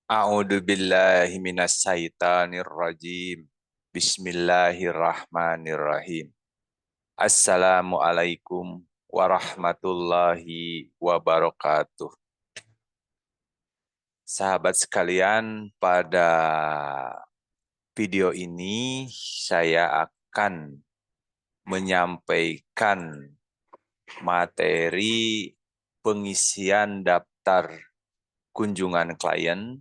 A'udzu billahi minasyaitonir rajim. Bismillahirrahmanirrahim. Assalamualaikum warahmatullahi wabarakatuh. Sahabat sekalian, pada video ini saya akan menyampaikan materi pengisian daftar kunjungan klien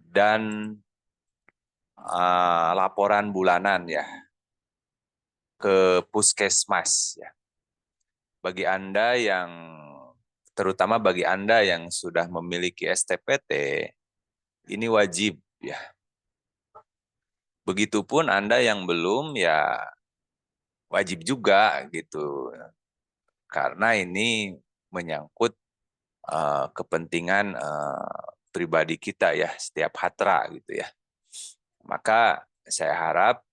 dan laporan bulanan ya ke puskesmas ya. Bagi Anda yang terutama bagi Anda yang sudah memiliki STPT, ini wajib ya. Begitupun Anda yang belum ya wajib juga gitu. Karena ini menyangkut kepentingan pribadi kita ya, setiap hatra gitu ya. Maka saya harap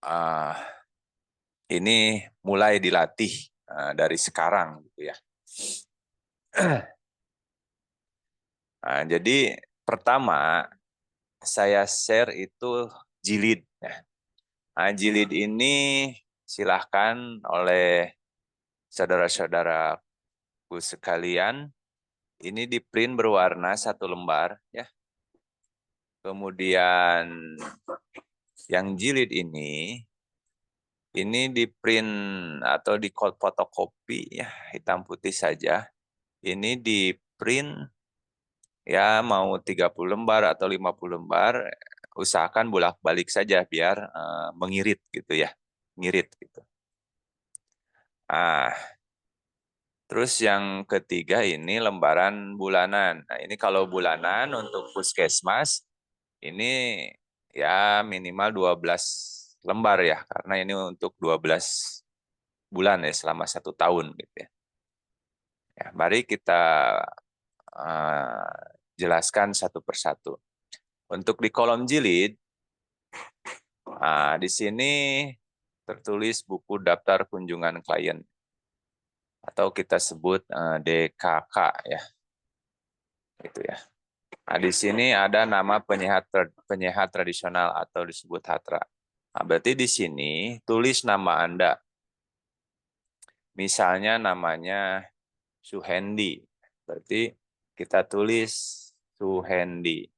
uh, ini mulai dilatih dari sekarang gitu ya. Nah, jadi pertama saya share itu jilid. Nah, jilid ini silahkan oleh saudara-saudaraku sekalian, ini di print berwarna satu lembar ya. Kemudian yang jilid ini di print atau di fotokopi ya, hitam putih saja. Ini di print ya mau 30 lembar atau 50 lembar, usahakan bolak-balik saja biar mengirit gitu ya. Ngirit gitu. Ah, terus yang ketiga ini lembaran bulanan. Nah, ini kalau bulanan untuk puskesmas ini ya minimal 12 lembar ya, karena ini untuk 12 bulan ya selama 1 tahun gitu ya. Ya, mari kita jelaskan satu persatu. Untuk di kolom jilid, di sini tertulis buku daftar kunjungan klien atau kita sebut DKK ya, gitu ya. Nah, di sini ada nama penyehat tradisional atau disebut hatra. Nah, berarti di sini tulis nama Anda. Misalnya namanya Suhendi. Berarti kita tulis Suhendi.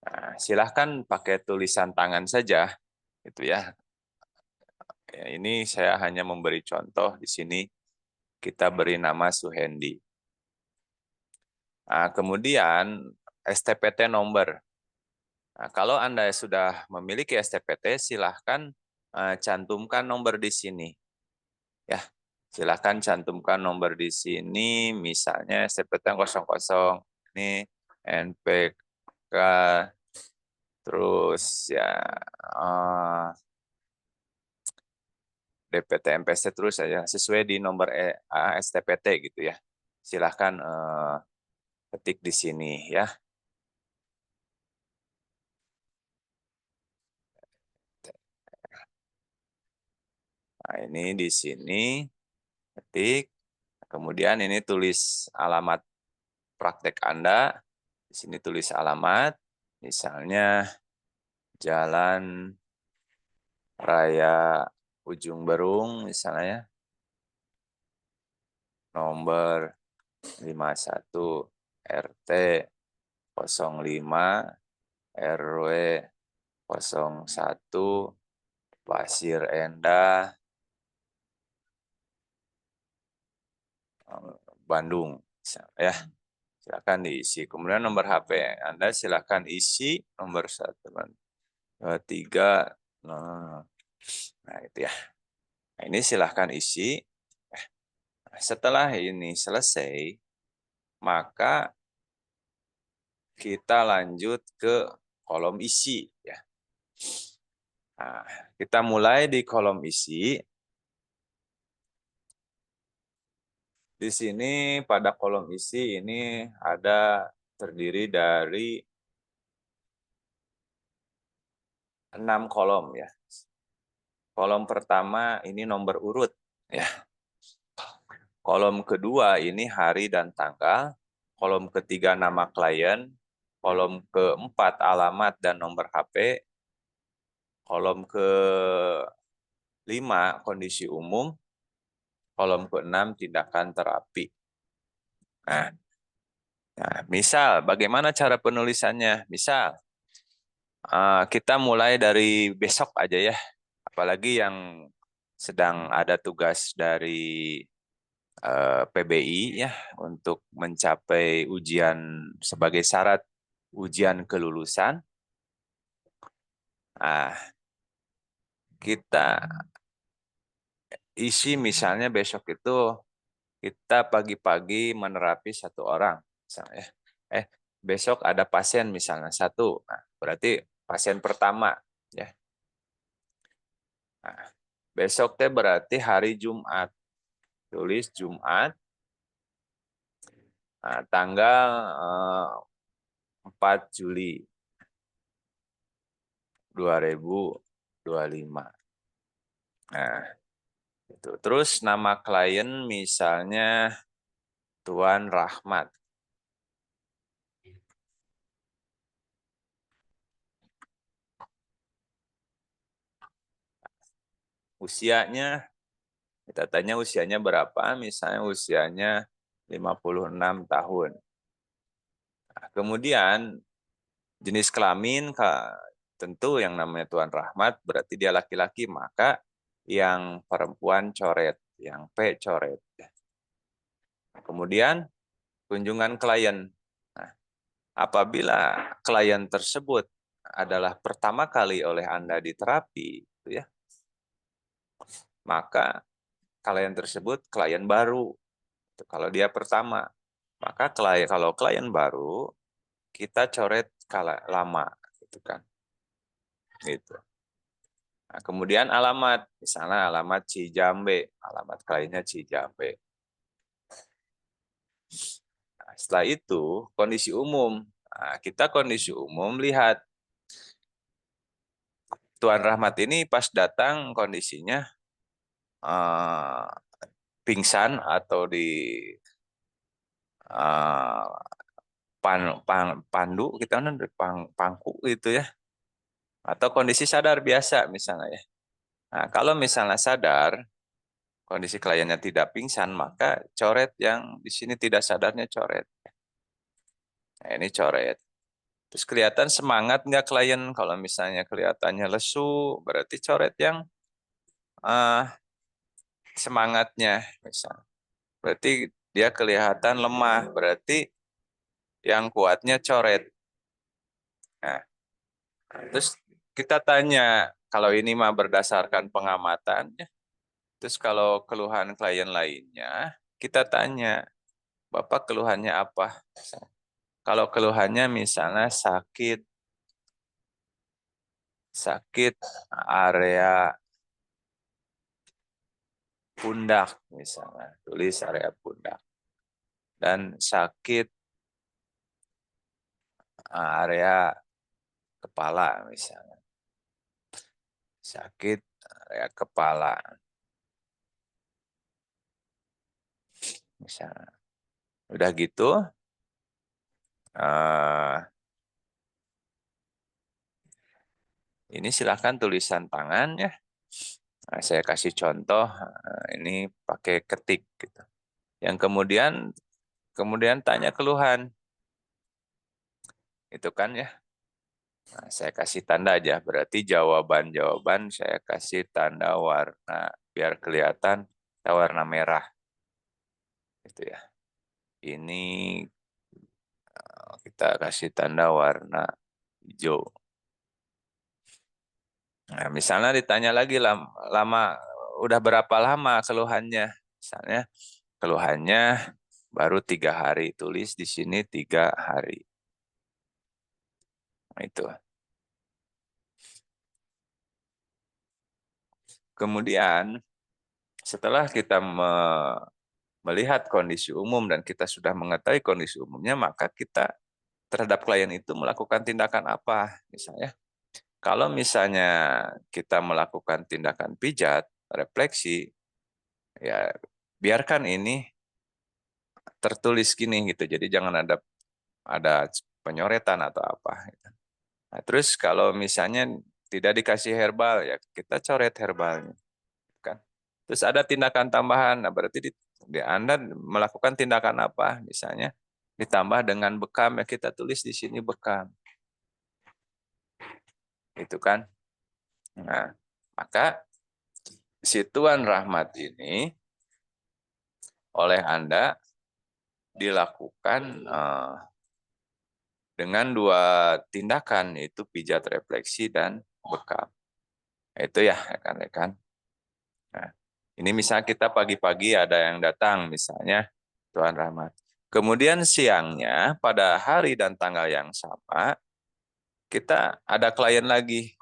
Nah, silahkan pakai tulisan tangan saja, gitu ya. Ya, ini saya hanya memberi contoh di sini kita beri nama Suhendi. Nah, kemudian STPT nomor. Nah, kalau Anda sudah memiliki STPT, silahkan cantumkan nomor di sini. Ya, silahkan cantumkan nomor di sini, misalnya STPT 00, ini NPK, terus ya DPT MPC terus saja sesuai di nomor STPT gitu ya. Silahkan ketik di sini ya. Nah, ini di sini ketik. Kemudian ini tulis alamat praktek Anda. Di sini tulis alamat, misalnya Jalan Raya Ujung Berung, misalnya nomor 51 RT 05 RW 01 Pasir Endah, Bandung, ya. Silakan diisi. Kemudian nomor HP Anda silakan isi nomor 1, 2, 3. Nah, itu ya. Nah, ini silahkan isi. Setelah ini selesai, maka kita lanjut ke kolom isi. Ya. Nah, kita mulai di kolom isi. Di sini pada kolom isi ini ada terdiri dari 6 kolom ya. Kolom pertama ini nomor urut ya. Kolom kedua ini hari dan tanggal. kolom ketiga nama klien, kolom keempat alamat dan nomor HP, kolom kelima kondisi umum, kolom keenam tindakan terapi. Nah, misal bagaimana cara penulisannya? Misal kita mulai dari besok aja ya, apalagi yang sedang ada tugas dari PBI ya untuk mencapai ujian sebagai syarat ujian kelulusan. Kita isi misalnya besok itu kita pagi-pagi menerapi satu orang, misalnya. Besok ada pasien misalnya satu, nah, berarti pasien pertama ya. Nah, besok teh berarti hari Jumat, tulis Jumat, nah, tanggal 4 Juli 2025. Nah, itu. Terus nama klien misalnya Tuan Rahmat. Usianya, kita tanya usianya berapa, misalnya usianya 56 tahun. Nah, kemudian jenis kelamin, tentu yang namanya Tuan Rahmat berarti dia laki-laki, maka yang perempuan coret, yang P coret. Kemudian kunjungan klien. Nah, apabila klien tersebut adalah pertama kali oleh Anda di terapi, ya, maka klien tersebut klien baru. Kalau dia pertama, maka kalau klien baru kita coret lama, gitu kan? Gitu. Nah, kemudian alamat, misalnya alamat Cijambe, alamat kliennya Cijambe. Nah, setelah itu kondisi umum. Nah, kita kondisi umum lihat Tuan Rahmat ini pas datang kondisinya eh, pingsan atau di eh, pandu kita kan pangku gitu ya, atau kondisi sadar biasa misalnya ya. Nah, kalau misalnya sadar, kondisi kliennya tidak pingsan, maka coret yang di sini tidak sadarnya coret. Nah, ini coret. Terus kelihatan semangat nggak klien? Kalau misalnya kelihatannya lesu, berarti coret yang uh, semangatnya. Misal. Berarti dia kelihatan lemah, berarti yang kuatnya coret. Nah, terus kita tanya, kalau ini mah berdasarkan pengamatan, ya. Terus kalau keluhan klien lainnya, kita tanya, Bapak keluhannya apa? Kalau keluhannya misalnya sakit area pundak misalnya, tulis area pundak. Dan sakit area kepala misalnya. Sakit area kepala misalnya. Udah gitu, ini silakan tulisan tangan ya. Nah, saya kasih contoh, ini pakai ketik gitu. Yang kemudian tanya keluhan. Itu kan ya. Nah, saya kasih tanda aja, berarti jawaban-jawaban saya kasih tanda warna biar kelihatan warna merah. Itu ya. Ini kita kasih tanda warna hijau. Nah, misalnya ditanya lagi lama, udah berapa lama keluhannya? Misalnya keluhannya baru 3 hari, tulis di sini 3 hari. Nah, itu. Kemudian setelah kita melihat kondisi umum dan kita sudah mengetahui kondisi umumnya, maka kita terhadap klien itu melakukan tindakan apa? Misalnya, kalau misalnya kita melakukan tindakan pijat, refleksi, ya biarkan ini tertulis gini gitu. Jadi jangan ada penyoretan atau apa. Gitu. Nah, terus kalau misalnya tidak dikasih herbal ya kita coret herbalnya, kan. Terus ada tindakan tambahan. Nah, berarti Anda melakukan tindakan apa? Misalnya ditambah dengan bekam ya kita tulis di sini bekam. Itu kan. Nah, maka si Tuan Rahmat ini oleh Anda dilakukan dengan dua tindakan, yaitu pijat refleksi dan bekam. Itu ya, rekan-rekan. Nah, ini misalnya kita pagi-pagi ada yang datang, misalnya Tuan Rahmat. Kemudian siangnya, pada hari dan tanggal yang sama, kita ada klien lagi.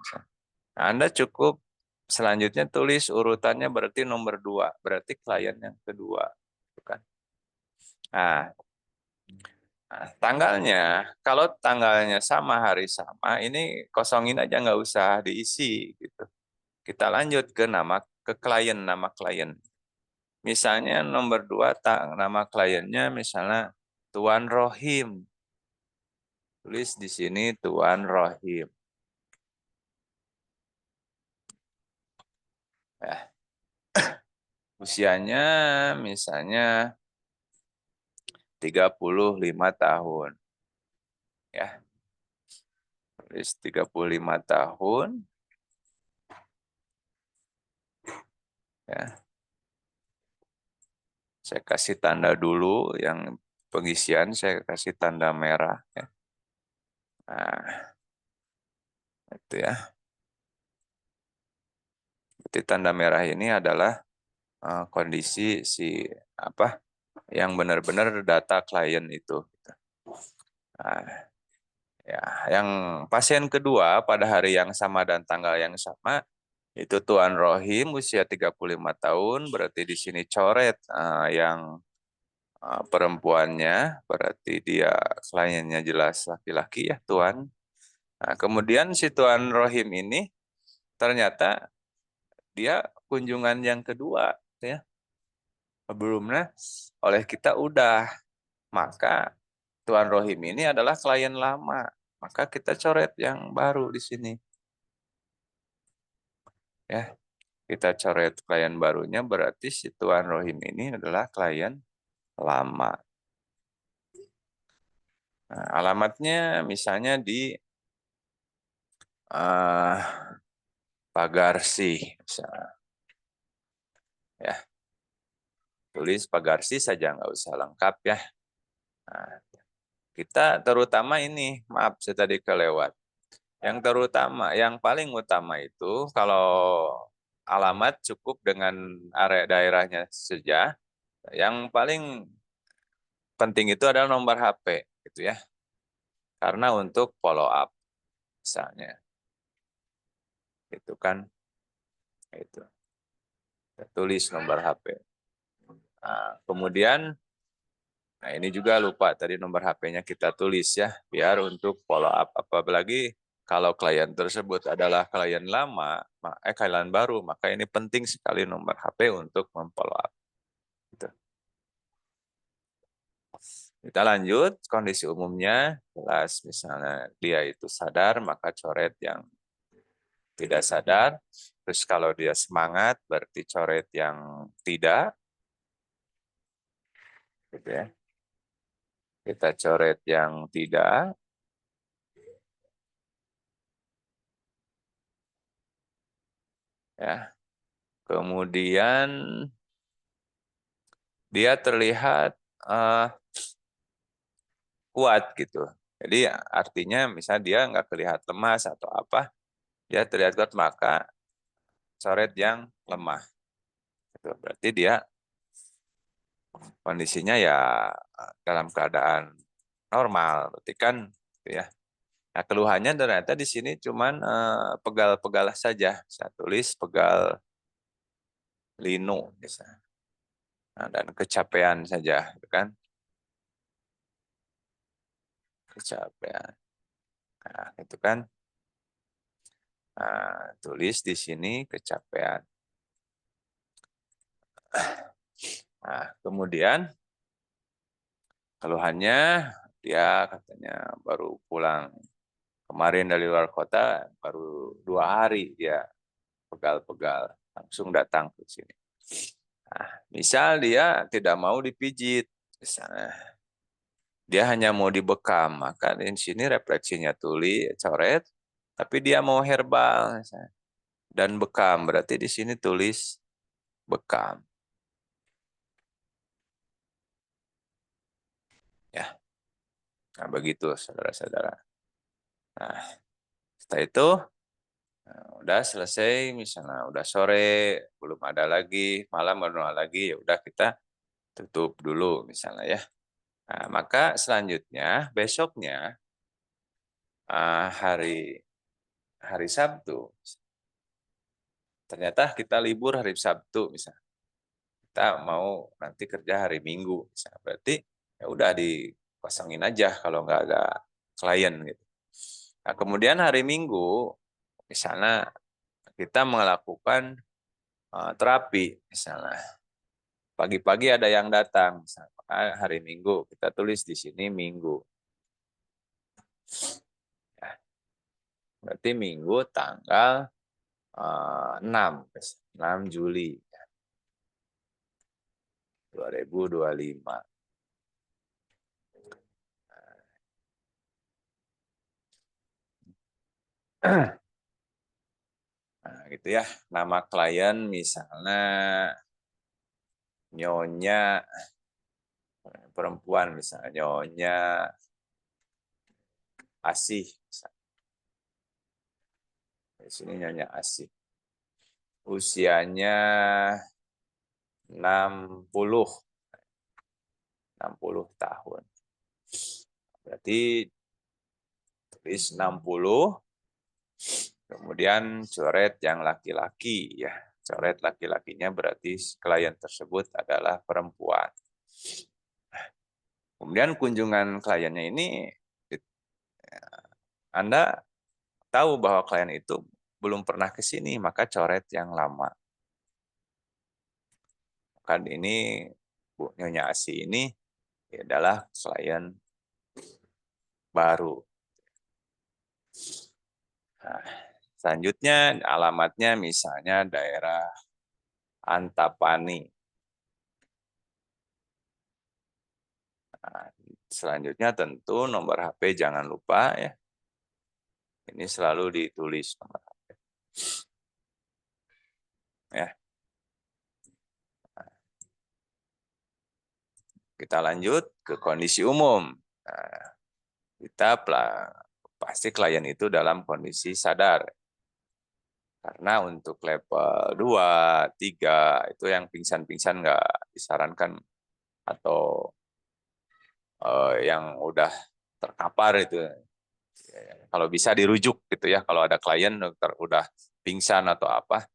Nah, Anda cukup selanjutnya tulis urutannya berarti nomor 2, berarti klien yang kedua. Bukan? Nah, tanggalnya, kalau tanggalnya sama, hari sama, ini kosongin aja nggak usah diisi gitu. Kita lanjut ke nama klien. Misalnya nomor 2 nama kliennya misalnya Tuan Rohim. Tulis di sini Tuan Rohim. Nah, usianya misalnya 35 tahun. Ya, tulis 35 tahun. Ya, saya kasih tanda dulu yang pengisian, saya kasih tanda merah. Ya. Nah, itu ya. Jadi tanda merah ini adalah kondisi si apa yang benar-benar data klien itu. Nah, ya, yang pasien kedua pada hari yang sama dan tanggal yang sama itu Tuan Rohim usia 35 tahun, berarti di sini coret yang perempuannya, berarti dia kliennya jelas laki-laki ya Tuan. Nah, kemudian si Tuan Rohim ini ternyata dia kunjungan yang kedua ya. Sebelumnya oleh kita udah, maka Tuan Rohim ini adalah klien lama. Maka kita coret yang baru di sini. Ya, kita coret klien barunya berarti si Tuan Rohim ini adalah klien lama. Nah, alamatnya misalnya di uh, Pagarsi, misalnya. Ya, tulis Pagarsi saja nggak usah lengkap ya. Nah, kita terutama ini, maaf saya tadi kelewat. Yang terutama, yang paling utama itu kalau alamat cukup dengan area daerahnya saja. Yang paling penting itu adalah nomor HP, gitu ya. Karena untuk follow up, misalnya, itu kan, itu. Tulis nomor HP. Nah, kemudian, nah ini juga lupa tadi nomor HP-nya kita tulis ya, biar untuk follow up. Apalagi kalau klien tersebut adalah klien lama, klien baru, maka ini penting sekali nomor HP untuk memfollow up. Gitu. Kita lanjut, kondisi umumnya, jelas misalnya dia itu sadar, maka coret yang tidak sadar. Terus kalau dia semangat, berarti coret yang tidak. Gitu ya. Kita coret yang tidak. Ya. Kemudian dia terlihat kuat gitu. Jadi artinya misalnya dia nggak terlihat lemas atau apa, dia terlihat kuat, maka coret yang lemah. Itu berarti dia kondisinya ya dalam keadaan normal, berarti kan gitu ya. Nah, keluhannya ternyata di sini cuman pegal-pegal saja. Saya tulis pegal linu misalnya. Nah, dan kecapean saja, gitu kan? Kecapean. Nah, itu kan. Nah, tulis di sini kecapean. Nah, kemudian Keluhannya dia katanya baru pulang kemarin dari luar kota, baru 2 hari dia pegal-pegal, langsung datang ke sini. Nah, misal dia tidak mau dipijit, misalnya dia hanya mau dibekam, maka di sini refleksinya tuli, coret, tapi dia mau herbal misalnya, dan bekam, berarti di sini tulis bekam. Ya, nah begitu saudara-saudara. Nah, setelah itu udah selesai, misalnya udah sore, belum ada lagi, malam belum ada lagi, ya udah kita tutup dulu misalnya ya. Nah, maka selanjutnya besoknya hari hari Sabtu, ternyata kita libur hari Sabtu misalnya. Kita mau nanti kerja hari Minggu misalnya. Berarti ya udah dikosongin aja kalau nggak ada klien gitu. Nah, kemudian hari Minggu misalnya kita melakukan terapi misalnya. Pagi-pagi ada yang datang, misalnya hari Minggu, kita tulis di sini Minggu. Ya, berarti Minggu tanggal 6, 6 Juli 2025. Nah, gitu ya. Nama klien misalnya Nyonya perempuan, misalnya Nyonya Asih. Di sini Nyonya Asih. Usianya 60, 60 tahun. Berarti tulis 60, kemudian coret yang laki-laki ya. Coret laki-lakinya berarti klien tersebut adalah perempuan. Kemudian kunjungan kliennya ini Anda tahu bahwa klien itu belum pernah ke sini, maka coret yang lama. Kan ini Bu Nyonya Asi ini adalah klien baru. Nah, selanjutnya alamatnya misalnya daerah Antapani. Nah, selanjutnya tentu nomor HP jangan lupa ya. Ini selalu ditulis nomor HP. Ya. Kita lanjut ke kondisi umum. Nah, kita pasti klien itu dalam kondisi sadar. Karena untuk level 2, 3 itu yang pingsan-pingsan nggak disarankan, atau yang udah terkapar itu. Kalau bisa dirujuk gitu ya. Kalau ada klien dokter udah pingsan atau apa,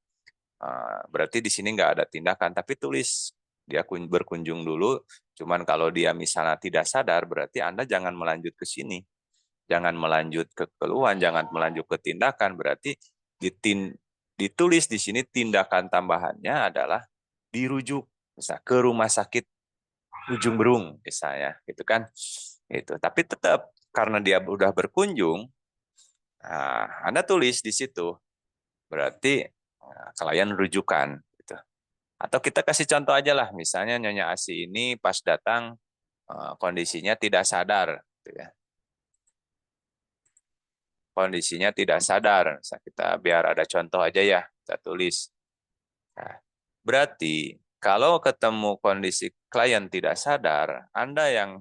berarti di sini nggak ada tindakan. Tapi tulis dia berkunjung dulu. Cuman kalau dia misalnya tidak sadar, berarti Anda jangan melanjut ke sini. Jangan melanjut ke keluhan, jangan melanjut ke tindakan. Berarti ditulis di sini tindakan tambahannya adalah dirujuk misalnya ke rumah sakit Ujung Berung misalnya, gitu kan. Itu. Tapi tetap karena dia udah berkunjung, Anda tulis di situ. Berarti klien rujukan gitu. Atau kita kasih contoh aja lah, misalnya Nyonya Asi ini pas datang kondisinya tidak sadar gitu ya. Kondisinya tidak sadar. Kita biar ada contoh aja ya, kita tulis. Nah, berarti kalau ketemu kondisi klien tidak sadar, Anda yang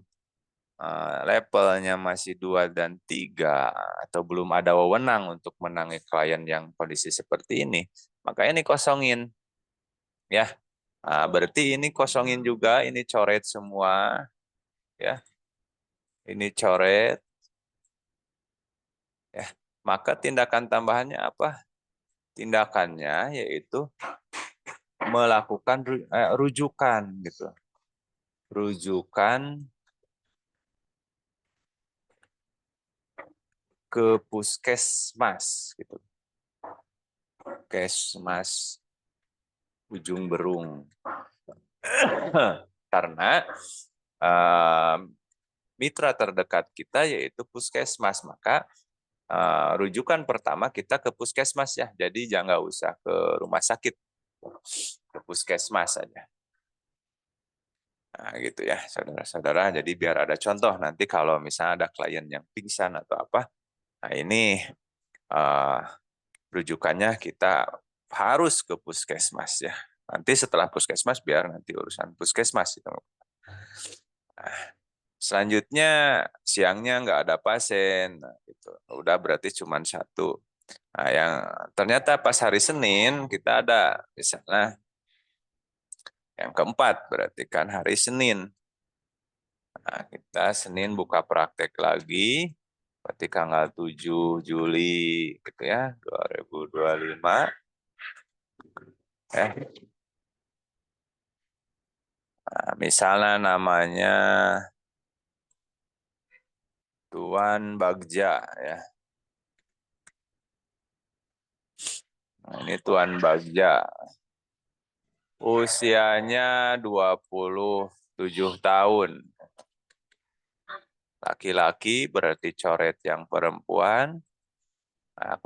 levelnya masih 2 dan 3 atau belum ada wewenang untuk menangani klien yang kondisi seperti ini, maka ini kosongin. Ya, berarti ini kosongin juga, ini coret semua. Ya, ini coret. Ya, maka tindakan tambahannya apa? Tindakannya yaitu melakukan rujukan gitu. Rujukan ke puskesmas gitu. Puskesmas Ujung Berung. Karena mitra terdekat kita yaitu puskesmas. Maka rujukan pertama kita ke puskesmas ya. Jadi jangan nggak usah ke rumah sakit, ke puskesmas saja. Nah, gitu ya, saudara-saudara. Jadi biar ada contoh nanti kalau misalnya ada klien yang pingsan atau apa, nah ini uh, rujukannya kita harus ke puskesmas ya. Nanti setelah puskesmas biar nanti urusan puskesmas itu. Nah, selanjutnya siangnya nggak ada pasien, nah, gitu. Udah berarti cuma satu. Nah, yang ternyata pas hari Senin kita ada misalnya yang keempat berarti kan hari Senin. Nah, kita Senin buka praktek lagi, berarti tanggal 7 Juli gitu ya, 2025. Ya. Nah, misalnya namanya Tuan Bagja ya. Nah, ini Tuan Bagja. Usianya 27 tahun. Laki-laki berarti coret yang perempuan. Nah,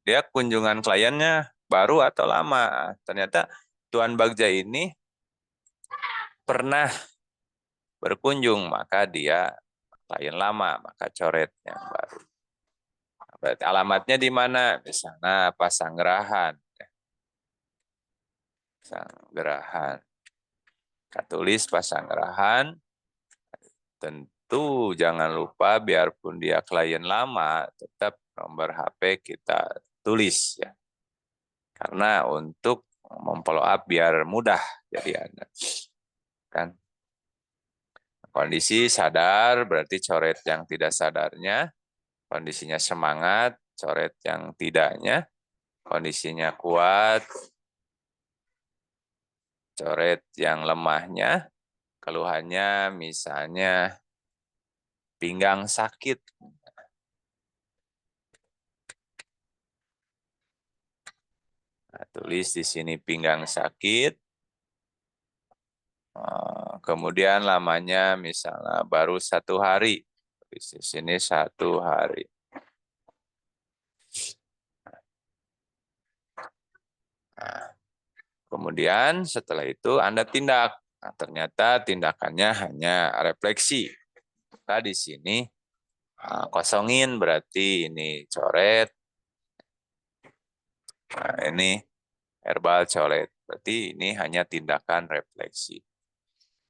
dia kunjungan kliennya baru atau lama. Ternyata Tuan Bagja ini pernah berkunjung, maka dia klien lama, maka coret yang baru. Berarti alamatnya di mana? Misalnya Pasanggerahan. Pasanggerahan. Kita tulis Pasanggerahan. Tentu jangan lupa biarpun dia klien lama, tetap nomor HP kita tulis ya. Karena untuk memfollow up biar mudah jadi Anda. Kan kondisi sadar berarti coret yang tidak sadarnya, kondisinya semangat, coret yang tidaknya, kondisinya kuat, coret yang lemahnya, keluhannya misalnya pinggang sakit. Nah, tulis di sini pinggang sakit. Kemudian lamanya misalnya baru 1 hari. Tulis di sini 1 hari. Nah, kemudian setelah itu Anda tindak. Nah, ternyata tindakannya hanya refleksi. Maka di sini kosongin berarti ini coret. Nah, ini herbal coret. Berarti ini hanya tindakan refleksi.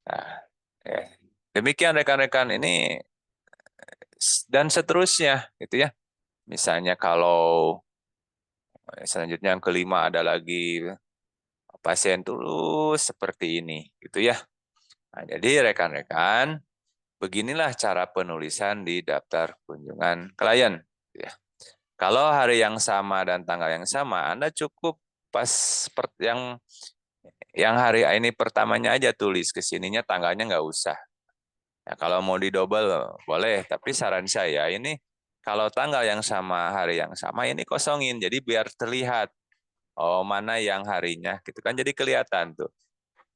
Nah, ya. Demikian rekan-rekan ini dan seterusnya gitu ya. Misalnya kalau selanjutnya yang kelima ada lagi pasien tulus seperti ini gitu ya. Nah, jadi rekan-rekan beginilah cara penulisan di daftar kunjungan klien gitu ya. Kalau hari yang sama dan tanggal yang sama, Anda cukup pas yang hari ini pertamanya aja tulis, ke sininya tanggalnya nggak usah. Ya, kalau mau di double boleh, tapi saran saya ini kalau tanggal yang sama, hari yang sama ini kosongin, jadi biar terlihat oh mana yang harinya, gitu kan jadi kelihatan tuh,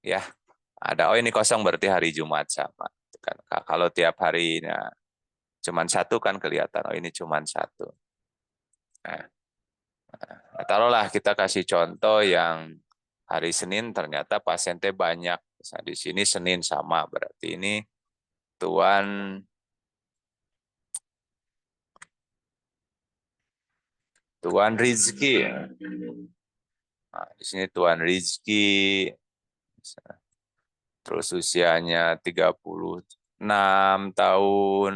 ya ada oh ini kosong berarti hari Jumat sama. Gitu kan. Kalau tiap harinya cuman satu kan kelihatan oh ini cuman satu. Nah, taruhlah kita kasih contoh yang hari Senin ternyata pasiennya banyak. Nah, di sini Senin sama berarti ini Tuan Tuan Rizky. Nah, di sini Tuan Rizky, terus usianya 36 tahun,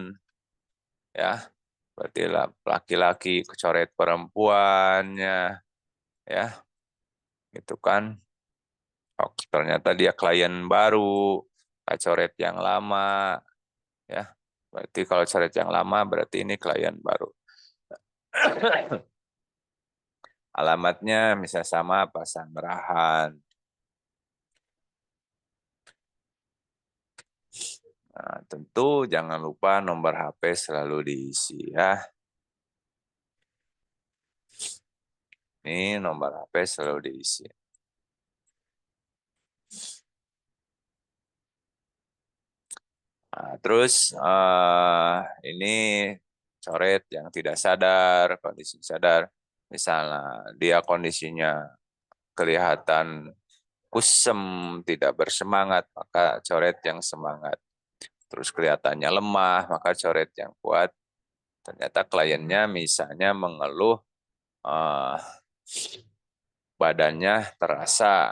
ya, berarti laki-laki coret perempuannya, ya, itu kan. Oh, ternyata dia klien baru, coret yang lama, ya. Berarti kalau coret yang lama berarti ini klien baru. Alamatnya misalnya sama Pasanggerahan. Nah, tentu jangan lupa nomor HP selalu diisi ya. Ini nomor HP selalu diisi. Nah, terus ini coret yang tidak sadar, kondisi sadar. Misalnya dia kondisinya kelihatan kusem, tidak bersemangat, maka coret yang semangat. Terus kelihatannya lemah, maka coret yang kuat. Ternyata kliennya misalnya mengeluh eh, badannya terasa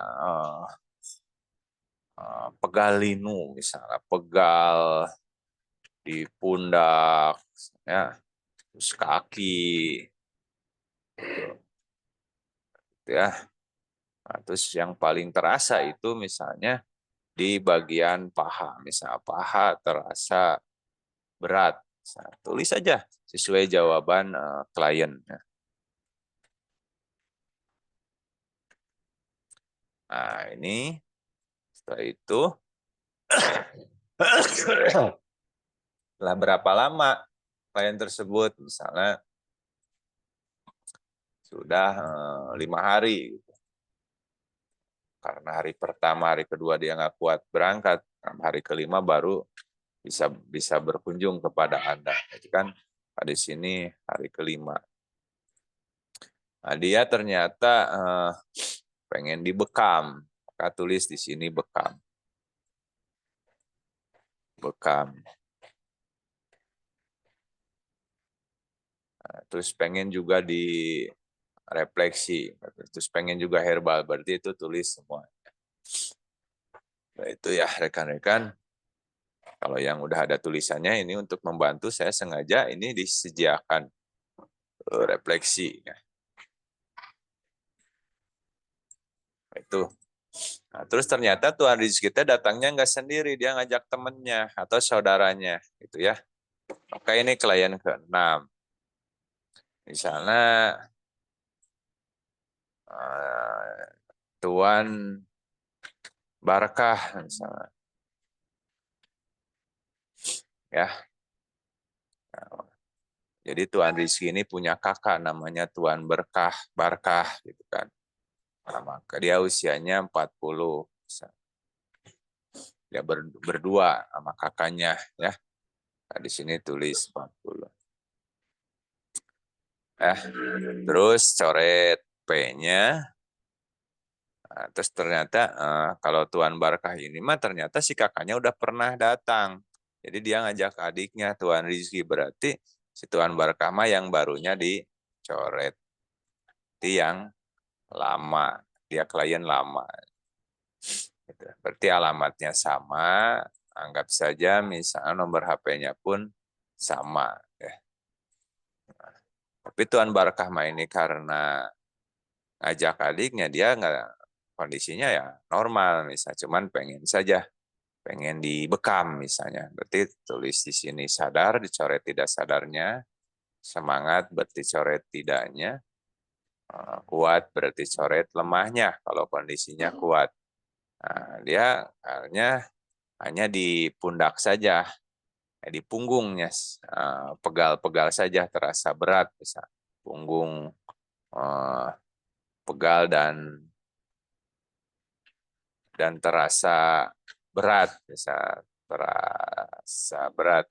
pegal linu, misalnya pegal di pundak, ya, terus kaki, ya. Nah, terus yang paling terasa itu misalnya di bagian paha, misalnya paha terasa berat. Nah, tulis saja sesuai jawaban klien. Nah, ini setelah itu setelah berapa lama klien tersebut, misalnya sudah 5 hari, karena hari pertama, hari kedua dia nggak kuat berangkat, hari kelima baru bisa bisa berkunjung kepada Anda. Jadi kan di sini hari kelima. Nah, dia ternyata pengen dibekam, maka tulis di sini bekam, bekam. Nah, terus pengen juga direfleksi, terus pengen juga herbal, berarti itu tulis semua. Nah, itu ya rekan-rekan. Kalau yang udah ada tulisannya ini untuk membantu saya sengaja ini disediakan refleksi. Ya. Itu. Nah, terus ternyata Tuhan Yesus kita datangnya nggak sendiri, dia ngajak temennya atau saudaranya, gitu ya. Oke, ini klien ke-6. Misalnya Tuan Barkah, misalnya, ya. Jadi Tuan Rizki ini punya kakak namanya Tuan Barkah, gitu kan. Nah, maka dia usianya 40. Dia berdua sama kakaknya, ya. Nah, di sini tulis 40. Terus coret P-nya. Nah, terus ternyata kalau Tuan Barkah ini mah ternyata si kakaknya udah pernah datang. Jadi dia ngajak adiknya Tuan Rizki, berarti si Tuan Barkah mah yang barunya dicoret. Itu yang lama, dia klien lama. Gitu. Berarti alamatnya sama, anggap saja misalnya nomor HP-nya pun sama. Ya. Tapi Tuan Barkah mah ini karena ngajak adiknya, dia nggak, kondisinya ya normal, misalnya cuman pengen saja, pengen dibekam misalnya. Berarti tulis di sini sadar, dicoret tidak sadarnya, semangat berarti coret tidaknya, kuat berarti coret lemahnya kalau kondisinya kuat. Nah, dia hanya di pundak saja, di punggungnya pegal-pegal saja terasa berat, bisa punggung eh, pegal dan terasa berat, bisa terasa berat.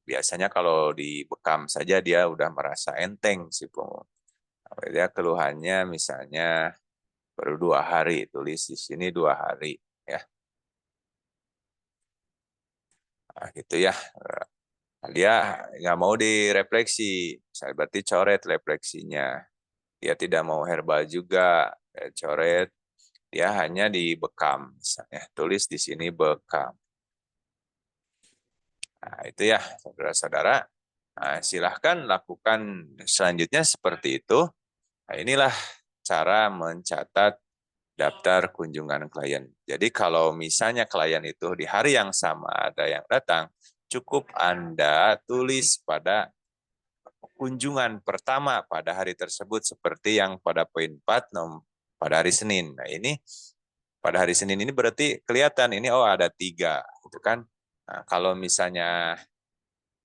Biasanya kalau dibekam saja dia udah merasa enteng sih, punggung. Dia keluhannya misalnya baru 2 hari, tulis di sini 2 hari, ya. Nah, gitu ya. Nah, dia nggak mau direfleksi, saya berarti coret refleksinya. Dia tidak mau herbal juga, coret. Dia hanya dibekam, misalnya tulis di sini bekam. Nah, itu ya, saudara-saudara. Nah, silahkan lakukan selanjutnya seperti itu. Nah, inilah cara mencatat daftar kunjungan klien. Jadi kalau misalnya klien itu di hari yang sama ada yang datang, cukup Anda tulis pada kunjungan pertama pada hari tersebut seperti yang pada poin 4 pada hari Senin. Nah, ini pada hari Senin ini berarti kelihatan ini oh ada 3, gitu kan. Nah, kalau misalnya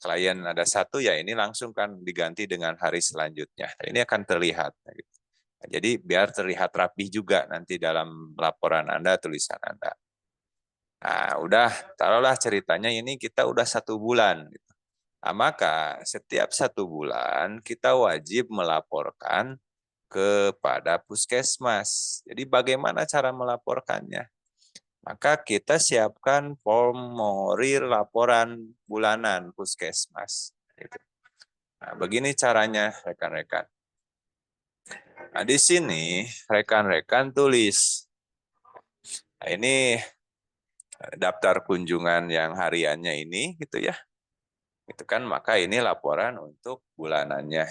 klien ada 1 ya ini langsung kan diganti dengan hari selanjutnya. Ini akan terlihat. Jadi biar terlihat rapi juga nanti dalam laporan Anda, tulisan Anda. Nah, udah taruhlah ceritanya ini kita udah 1 bulan. Nah, maka setiap 1 bulan kita wajib melaporkan kepada puskesmas. Jadi bagaimana cara melaporkannya? Maka kita siapkan formulir laporan bulanan puskesmas. Nah, begini caranya rekan-rekan. Nah, di sini rekan-rekan tulis. Nah, ini daftar kunjungan yang hariannya ini gitu ya. Itu kan maka ini laporan untuk bulanannya.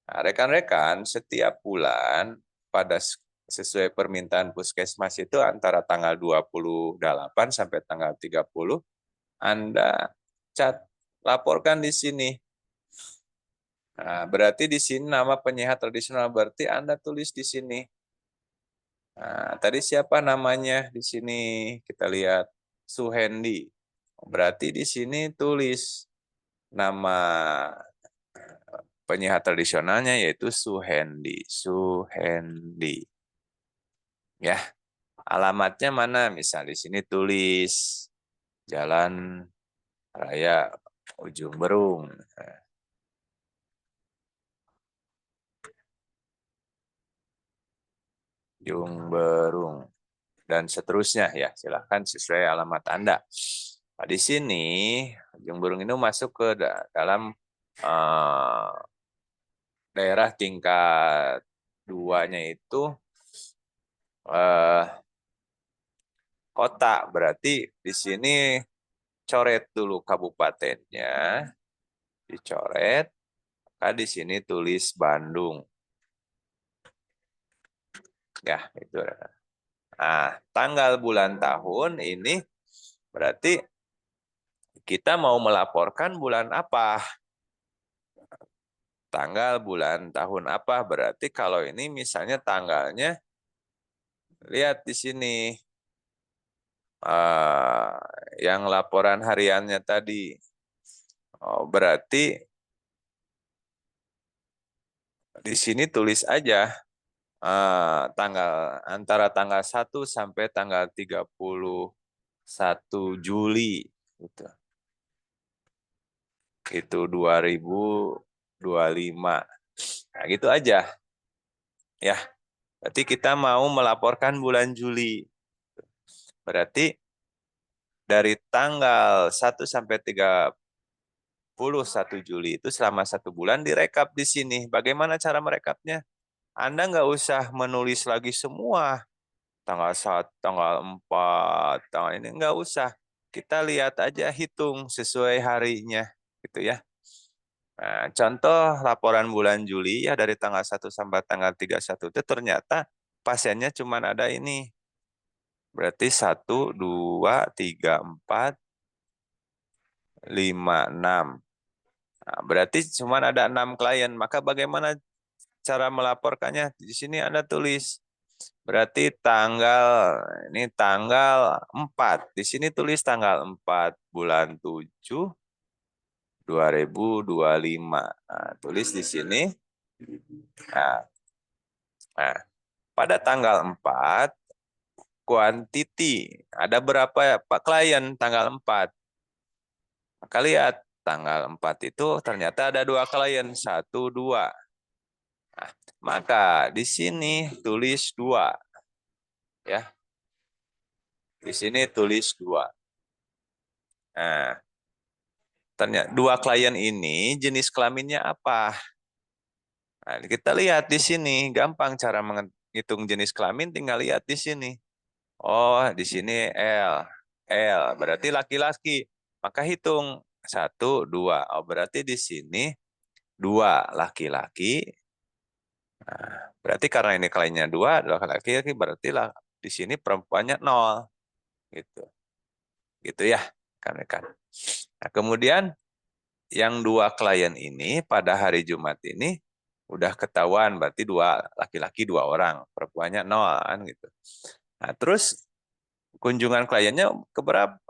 Nah, rekan-rekan setiap bulan pada sesuai permintaan puskesmas itu antara tanggal 28 sampai tanggal 30 Anda laporkan di sini. Nah, berarti di sini nama penyehat tradisional berarti Anda tulis di sini. Nah, tadi siapa namanya di sini? Kita lihat Suhendi. Berarti di sini tulis nama penyiar tradisionalnya yaitu Suhendi. Suhendi. Ya, alamatnya mana? Misal di sini tulis Jalan Raya Ujung Berung. Ujung Berung dan seterusnya ya. Silahkan sesuai alamat Anda. Nah, di sini Ujung Berung ini masuk ke dalam daerah tingkat 2-nya itu eh, kota. Berarti di sini coret dulu kabupatennya, dicoret, maka di sini tulis Bandung. Ya, itu. Nah, tanggal bulan tahun ini berarti kita mau melaporkan bulan apa? Tanggal bulan tahun apa? Berarti kalau ini misalnya tanggalnya, lihat di sini. Uh, yang laporan hariannya tadi. Oh, berarti di sini tulis aja tanggal antara tanggal 1 sampai tanggal 31 Juli gitu. Itu 2025. Nah, gitu aja. Ya, berarti kita mau melaporkan bulan Juli. Berarti dari tanggal 1 sampai 31 Juli itu selama 1 bulan direkap di sini. Bagaimana cara merekapnya? Anda nggak usah menulis lagi semua tanggal 1, tanggal 4, tanggal ini nggak usah. Kita lihat aja hitung sesuai harinya gitu ya. Nah, contoh laporan bulan Juli ya dari tanggal 1 sampai tanggal 31 itu ternyata pasiennya cuma ada ini. Berarti 1, 2, 3, 4, 5, 6. Nah, berarti cuma ada 6 klien. Maka bagaimana cara melaporkannya? Di sini Anda tulis. Berarti ini tanggal 4. Di sini tulis tanggal 4 bulan 7 2025. Nah, tulis di sini. Nah, nah, pada tanggal 4 quantity ada berapa ya Pak klien tanggal 4? Maka lihat tanggal 4 itu ternyata ada 2 klien, 1, 2. Nah, maka di sini tulis 2 ya. Di sini tulis 2. Nah, ternyata 2 klien ini jenis kelaminnya apa? Nah, kita lihat di sini, gampang cara menghitung jenis kelamin tinggal lihat di sini. Oh, di sini L. L berarti laki-laki. Maka hitung 1, 2. Oh, berarti di sini 2 laki-laki. Nah, berarti karena ini kliennya 2 laki-laki, berarti lah di sini perempuannya 0. Gitu. Gitu ya, kan. Nah, kemudian yang 2 klien ini pada hari Jumat ini udah ketahuan berarti 2 laki-laki 2 orang, perempuannya 0 kan gitu. Nah, terus kunjungan kliennya keberapa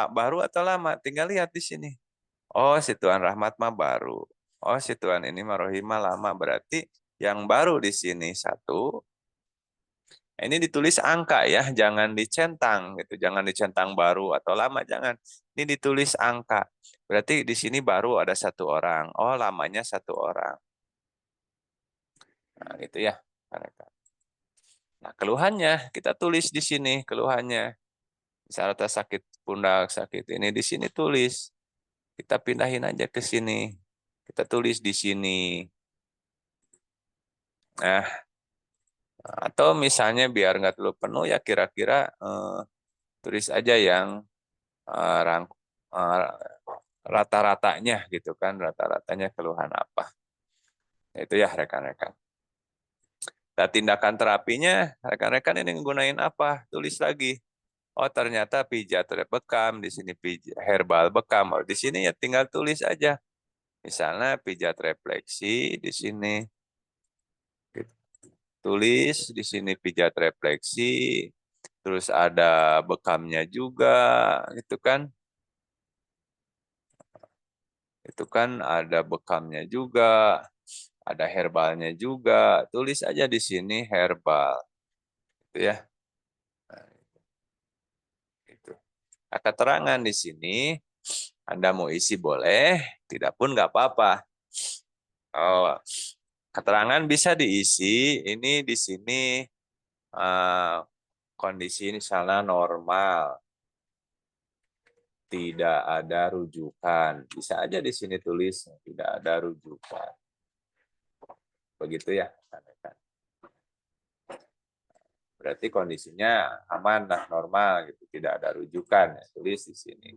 baru atau lama? Tinggal lihat di sini. Oh, si Tuan Rahmat mah baru. Oh, si Tuan ini mah Rohimah lama berarti Yang baru di sini 1. Ini ditulis angka ya, jangan dicentang gitu, jangan dicentang baru atau lama, jangan. Ini ditulis angka. Berarti di sini baru ada 1 orang. Oh, lamanya 1 orang. Nah, gitu ya. Nah, keluhannya kita tulis di sini keluhannya. Misalnya sakit pundak, sakit ini di sini tulis. Kita pindahin aja ke sini. Kita tulis di sini. Nah, atau misalnya biar nggak terlalu penuh ya kira-kira tulis aja yang eh, rang, eh, rata-ratanya gitu kan, rata-ratanya keluhan apa. Itu ya rekan-rekan. Nah, tindakan terapinya rekan-rekan ini menggunakan apa? Tulis lagi. Oh, ternyata pijat bekam, di sini pijat herbal bekam. Oh, di sini ya tinggal tulis aja. Misalnya pijat refleksi di sini. Tulis di sini pijat refleksi, terus ada bekamnya juga, itu kan? Itu kan ada bekamnya juga, ada herbalnya juga. Tulis aja di sini herbal, gitu ya. Nah, gitu. Nah, keterangan di sini Anda mau isi boleh, tidak pun nggak apa-apa. Oh, keterangan bisa diisi. Ini di sini eh, kondisi misalnya normal, tidak ada rujukan. Bisa aja di sini tulis tidak ada rujukan. Begitu ya. Berarti kondisinya aman lah, normal gitu, tidak ada rujukan. Ya, tulis di sini.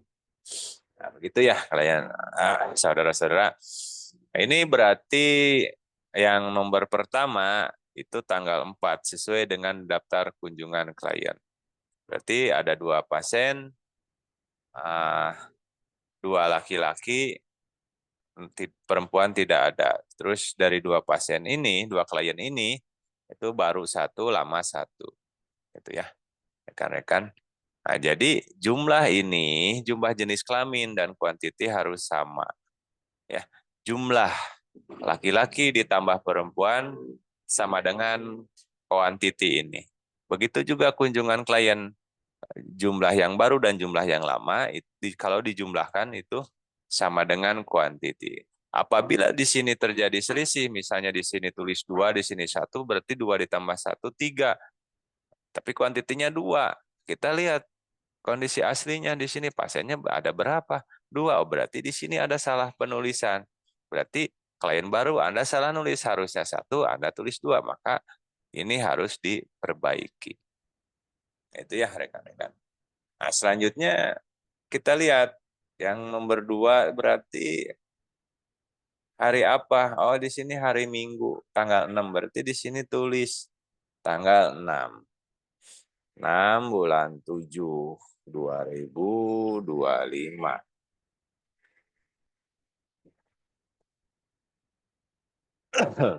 Nah, begitu ya kalian saudara-saudara. Ini berarti yang nomor pertama itu tanggal 4 sesuai dengan daftar kunjungan klien. Berarti ada 2 pasien, ah, 2 laki-laki, perempuan tidak ada. Terus dari 2 pasien ini, 2 klien ini, itu baru 1, lama 1. Itu ya, rekan-rekan. Nah, jadi jumlah ini, jumlah jenis kelamin dan kuantiti harus sama. Ya, jumlah laki-laki ditambah perempuan sama dengan kuantiti ini. Begitu juga kunjungan klien, jumlah yang baru dan jumlah yang lama kalau dijumlahkan itu sama dengan kuantiti. Apabila di sini terjadi selisih, misalnya di sini tulis 2, di sini 1, berarti 2 ditambah 1, 3. Tapi kuantitinya 2. Kita lihat kondisi aslinya di sini pasiennya ada berapa? 2. Oh, berarti di sini ada salah penulisan. Berarti klien baru Anda salah nulis, harusnya 1, Anda tulis 2. Maka ini harus diperbaiki. Itu ya rekan-rekan. Nah, selanjutnya kita lihat yang nomor 2 berarti hari apa? Oh, di sini hari Minggu, tanggal 6. Berarti di sini tulis tanggal 6. 6 bulan 7, 2025.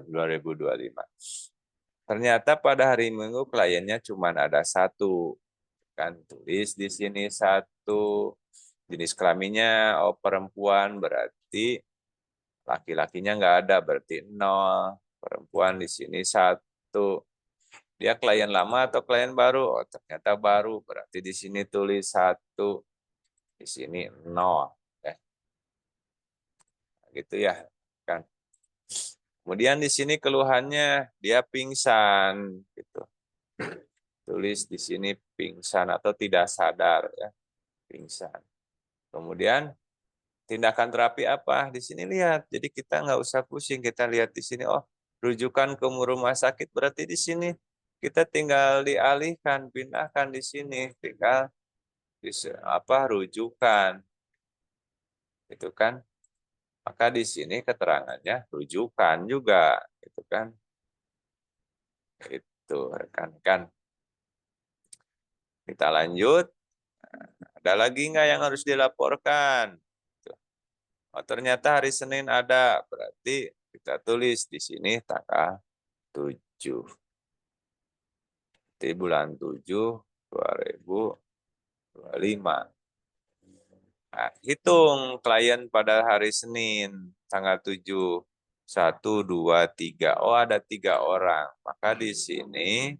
2025. Ternyata pada hari Minggu kliennya cuma ada 1. Kan tulis di sini 1. Jenis kelaminnya oh perempuan, berarti laki-lakinya nggak ada, berarti 0. Perempuan di sini 1. Dia klien lama atau klien baru? Oh, ternyata baru, berarti di sini tulis 1. Di sini 0. Gitu ya. Kan. Kemudian di sini keluhannya dia pingsan gitu. Tulis di sini pingsan atau tidak sadar ya, pingsan. Kemudian tindakan terapi apa? Di sini lihat. Jadi kita nggak usah pusing, kita lihat di sini. Oh, rujukan ke rumah sakit berarti di sini kita tinggal dialihkan, pindahkan di sini, tinggal rujukan, itu kan. Maka di sini keterangannya rujukan juga, itu kan. Itu rekan-rekan. Kita lanjut. Ada lagi nggak yang harus dilaporkan? Oh, ternyata hari Senin ada, berarti kita tulis di sini tanggal 7. Di bulan 7, 2025. Nah, hitung klien pada hari Senin, tanggal 7. 1, 2, 3. Oh, ada 3 orang. Maka di sini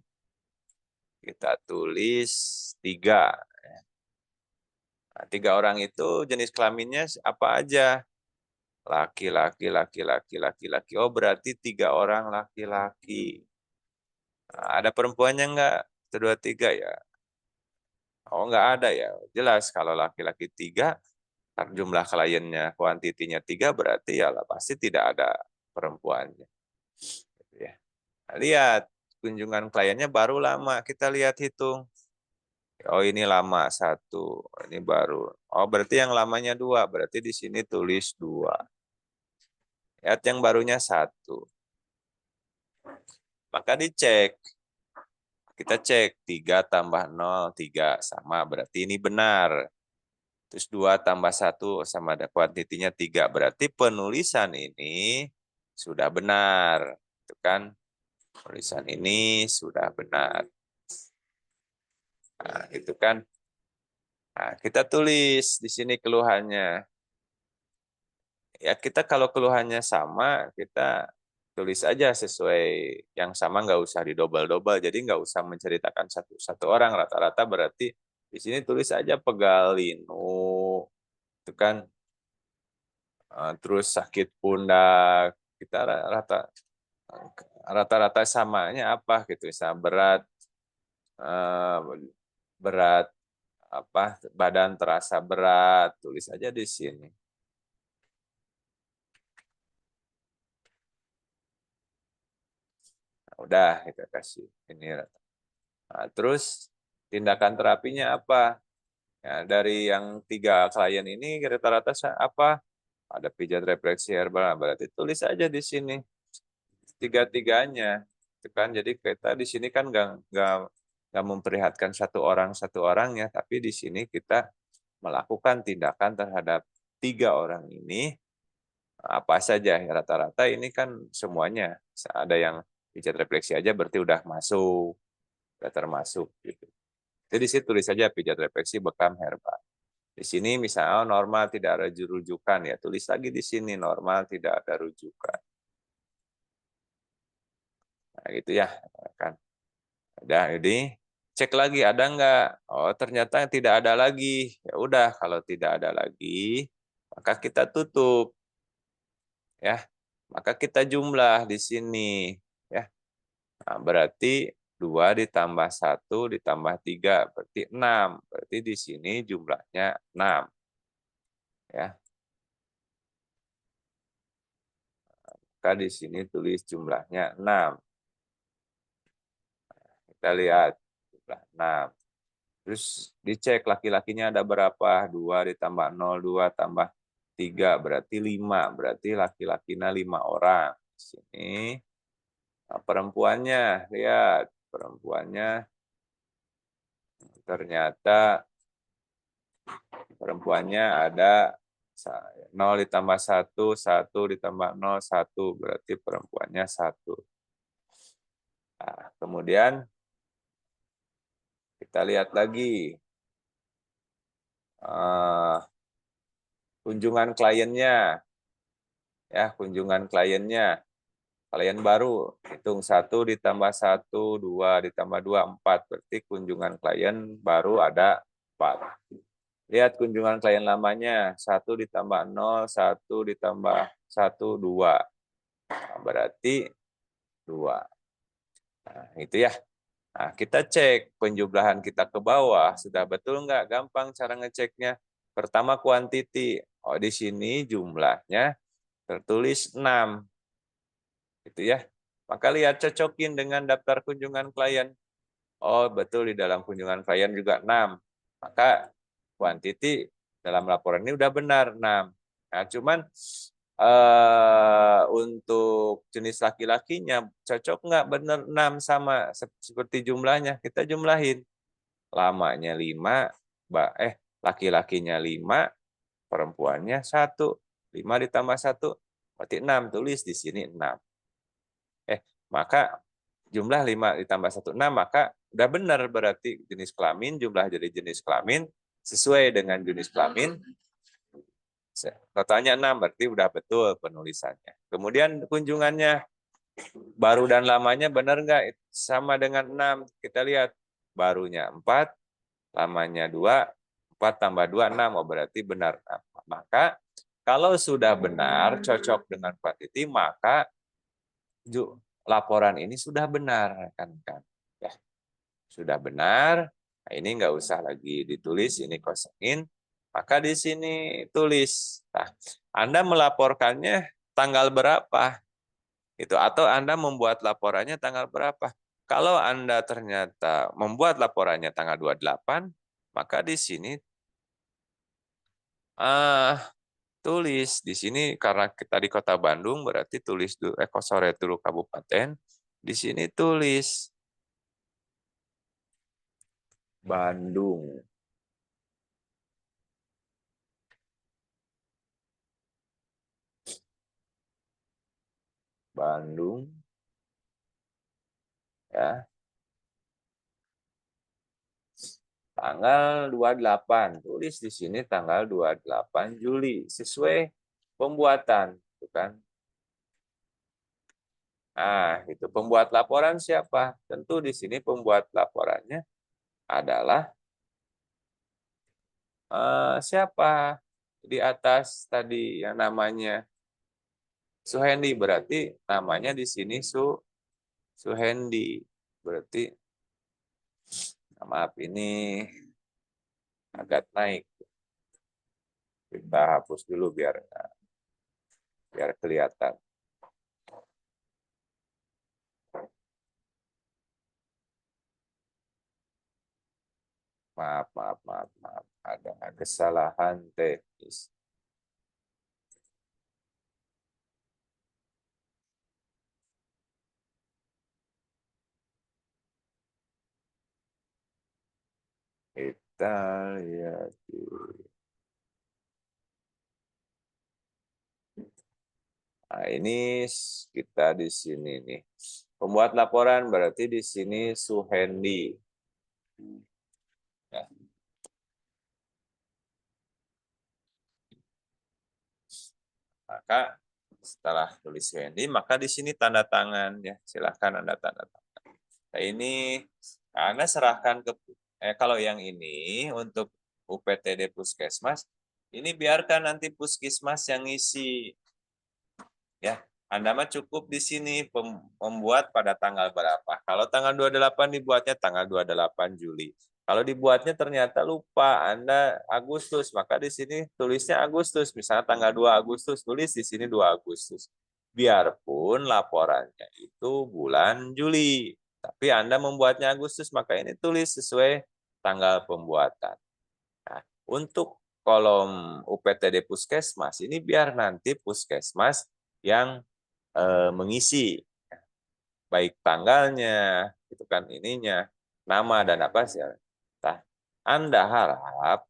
kita tulis 3. Nah, 3 orang itu jenis kelaminnya apa aja? Laki-laki, laki-laki, laki-laki. Oh, berarti 3 orang laki-laki. Nah, ada perempuannya enggak? 1, 2, 3 ya. Oh, enggak ada ya. Jelas kalau laki-laki 3, jumlah kliennya, kuantitinya 3, berarti ya lah, pasti tidak ada perempuannya. Ya. Nah, lihat, kunjungan kliennya baru lama. Kita lihat hitung. Oh, ini lama 1, ini baru. Oh, berarti yang lamanya 2, berarti di sini tulis 2. Lihat yang barunya 1. Maka dicek. Kita cek 3 tambah 0, 3 sama, berarti ini benar. Terus 2 tambah 1 sama ada kuantitinya 3, berarti penulisan ini sudah benar. Itu kan, tulisan ini sudah benar. Nah, itu kan. Nah, kita tulis di sini keluhannya. Ya, kita kalau keluhannya sama, kita tulis aja sesuai yang sama, nggak usah didobel-dobel. Jadi nggak usah menceritakan satu orang, rata-rata berarti di sini tulis aja pegal linu, itu kan, terus sakit pundak, kita rata-rata samanya apa gitu, misalnya berat, eh, berat apa, badan terasa berat, tulis aja di sini. Nah, udah kita kasih ini. Nah, terus tindakan terapinya apa? Ya, dari yang 3 klien ini rata-rata apa? Ada pijat refleksi herbal, nah, berarti tulis aja di sini 3-tiganya. Itu kan, jadi kita di sini kan nggak memperlihatkan satu orang ya, tapi di sini kita melakukan tindakan terhadap 3 orang ini apa saja. Rata-rata ini kan semuanya. Ada yang pijat refleksi aja berarti udah masuk, udah termasuk gitu. Jadi di situ tulis saja pijat refleksi bekam herbal. Di sini misalnya normal tidak ada rujukan ya, tulis lagi di sini normal tidak ada rujukan. Nah, gitu ya kan. Udah, jadi cek lagi ada nggak? Oh, ternyata tidak ada lagi. Ya udah, kalau tidak ada lagi, maka kita tutup ya. Maka kita jumlah di sini ya. Nah, berarti 2 ditambah 1 ditambah 3 berarti 6. Berarti di sini jumlahnya 6 ya. Maka di sini tulis jumlahnya 6. Kita lihat jumlah 6. Terus dicek laki-lakinya ada berapa? 2 ditambah 0, 2 tambah 3 berarti 5. Berarti laki-lakinya 5 orang. Di sini. Nah, perempuannya, lihat. Perempuannya ternyata ada 0 ditambah 1, 1 ditambah 0, 1. Berarti perempuannya 1. Nah, kemudian kita lihat lagi. Kunjungan kliennya. Ya, kunjungan kliennya. Klien baru, hitung 1 ditambah 1, 2 ditambah 2, 4. Berarti kunjungan klien baru ada 4. Lihat kunjungan klien lamanya, 1 ditambah 0, 1 ditambah 1, 2. Nah, berarti 2. Nah, itu ya. Nah, kita cek penjumlahan kita ke bawah, sudah betul nggak? Gampang cara ngeceknya. Pertama kuantiti. Oh, di sini jumlahnya tertulis 6. Gitu ya. Maka lihat cocokin dengan daftar kunjungan klien. Oh, betul di dalam kunjungan klien juga 6. Maka kuantiti dalam laporan ini udah benar 6. Nah, cuman untuk jenis laki-lakinya cocok nggak benar 6 sama seperti jumlahnya. Kita jumlahin. Lamanya 5, laki-lakinya 5, perempuannya 1. 5 ditambah 1 berarti 6. Tulis di sini 6. Maka jumlah 5 ditambah 1, 6, maka udah benar berarti jenis kelamin, jumlah jadi jenis kelamin, sesuai dengan jenis kelamin, Totalnya 6, berarti udah betul penulisannya. Kemudian kunjungannya, baru dan lamanya benar nggak? Sama dengan 6. Kita lihat, barunya 4, lamanya 2, 4 tambah 2, 6. Oh, berarti benar. Maka kalau sudah benar, cocok dengan kuantiti, maka laporan ini sudah benar. Kan? Ya, sudah benar. Nah, ini nggak usah lagi ditulis, ini kosongin. Maka di sini tulis. Nah, Anda melaporkannya tanggal berapa? Itu, atau Anda membuat laporannya tanggal berapa? Kalau Anda ternyata membuat laporannya tanggal 28, maka di sini tulis di sini, karena kita di Kota Bandung berarti tulis dulu sore dulu kabupaten. Di sini tulis Bandung. Bandung ya. Tanggal 28, tulis di sini tanggal 28 Juli sesuai pembuatan, gitu kan? Nah, itu pembuat laporan siapa? Tentu di sini pembuat laporannya adalah siapa? Di atas tadi yang namanya Suhendi, berarti namanya di sini Suhendi. Berarti maaf, ini agak naik. Kita hapus dulu biar kelihatan. Maaf. Ada kesalahan teknis. Kita lihat. Nah, ini kita di sini nih. Pembuat laporan berarti di sini Suhendi. Ya. Maka setelah tulis Suhendi, maka di sini tanda tangan ya. Silahkan Anda tanda tangan. Nah, ini Anda serahkan ke kalau yang ini untuk UPTD Puskesmas, ini biarkan nanti Puskesmas yang ngisi. Ya, Anda mah cukup di sini membuat pada tanggal berapa. Kalau tanggal 28 dibuatnya tanggal 28 Juli. Kalau dibuatnya ternyata lupa Anda Agustus, maka di sini tulisnya Agustus. Misalnya tanggal 2 Agustus, tulis di sini 2 Agustus. Biarpun laporannya itu bulan Juli. Tapi Anda membuatnya Agustus, maka ini tulis sesuai tanggal pembuatan. Nah, untuk kolom UPTD Puskesmas, ini biar nanti Puskesmas yang mengisi, baik tanggalnya, itu kan ininya, nama dan apa sih. Nah, Anda harap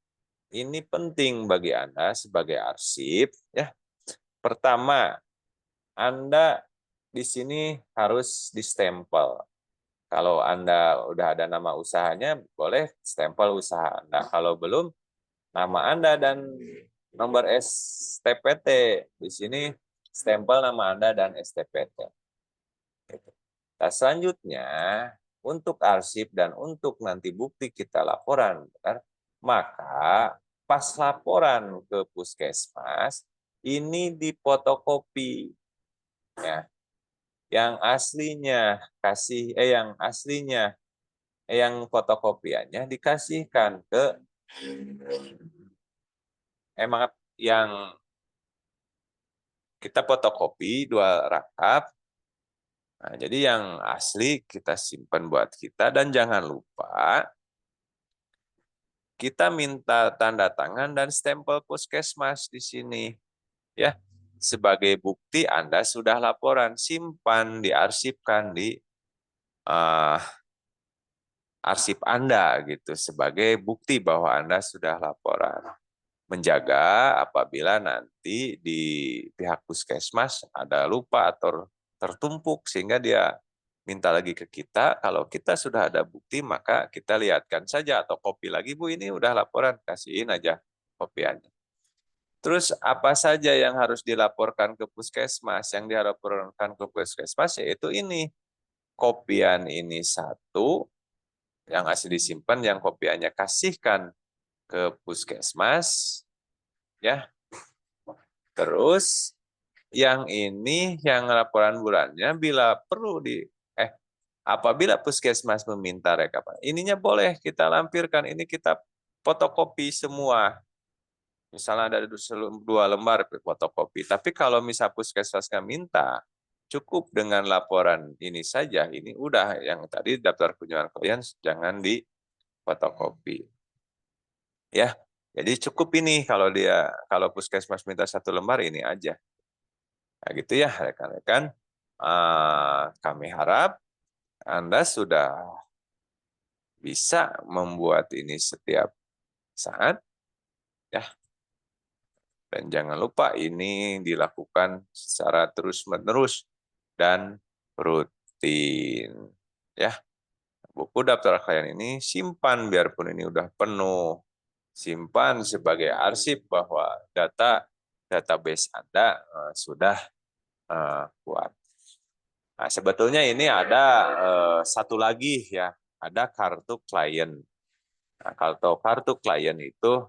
ini penting bagi Anda sebagai arsip, ya. Pertama, Anda di sini harus distempel. Kalau Anda udah ada nama usahanya, boleh stempel usaha Anda. Kalau belum, nama Anda dan nomor STPT. Di sini stempel nama Anda dan STPT. Nah, selanjutnya, untuk arsip dan untuk nanti bukti kita laporan, maka pas laporan ke Puskesmas, ini difotokopi. Ya. Yang aslinya, yang fotokopiannya dikasihkan ke maaf, yang kita fotokopi 2 rangkap. Nah, jadi yang asli kita simpan buat kita, dan jangan lupa kita minta tanda tangan dan stempel Puskesmas di sini. Ya, sebagai bukti Anda sudah laporan, simpan, diarsipkan di uh, arsip Anda gitu sebagai bukti bahwa Anda sudah laporan. Menjaga apabila nanti di pihak Puskesmas ada lupa atau tertumpuk sehingga dia minta lagi ke kita. Kalau kita sudah ada bukti, maka kita lihatkan saja atau copy lagi, Bu, ini udah laporan, kasihin aja kopiannya. Terus apa saja yang harus dilaporkan ke puskesmas? Yang dilaporkan ke puskesmas yaitu ini, kopian ini satu, yang asli disimpan, yang kopiannya kasihkan ke puskesmas, ya. Terus yang ini, yang laporan bulannya bila perlu eh apabila puskesmas meminta rekapan, ininya boleh kita lampirkan, ini kita fotokopi semua. Misalnya ada 2 lembar fotokopi. Tapi kalau misal puskesmas nggak minta, cukup dengan laporan ini saja. Ini udah yang tadi daftar kunjungan klien jangan di fotokopi. Ya, jadi cukup ini kalau puskesmas minta 1 lembar ini aja. Nah, gitu ya rekan-rekan. Kami harap Anda sudah bisa membuat ini setiap saat, ya. Dan jangan lupa ini dilakukan secara terus-menerus dan rutin. Ya, buku daftar klien ini simpan biarpun ini udah penuh. Simpan sebagai arsip bahwa database Anda sudah kuat. Nah, sebetulnya ini ada satu lagi ya, ada kartu klien. Nah, kalau kartu klien itu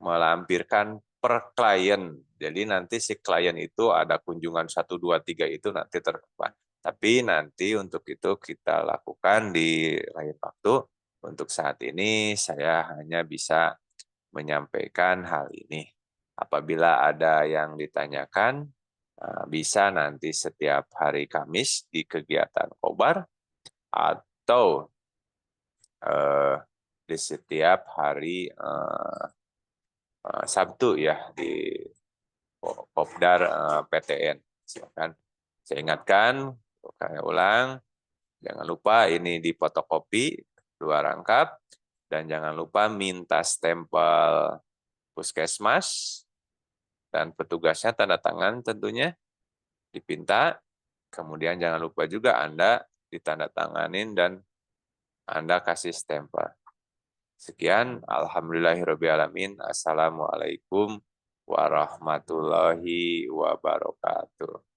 melampirkan per klien. Jadi nanti si klien itu ada kunjungan 1, 2, 3 itu nanti terdepan. Tapi nanti untuk itu kita lakukan di lain waktu. Untuk saat ini saya hanya bisa menyampaikan hal ini. Apabila ada yang ditanyakan, bisa nanti setiap hari Kamis di kegiatan Kobar atau di setiap hari Sabtu ya di Kopdar PTN. Silakan. Saya ingatkan, saya ulang, jangan lupa ini difotokopi 2 rangkap dan jangan lupa minta stempel puskesmas dan petugasnya tanda tangan tentunya dipinta. Kemudian jangan lupa juga Anda ditandatanganin dan Anda kasih stempel. Sekian, alhamdulillahirrabbilalamin. Assalamualaikum warahmatullahi wabarakatuh.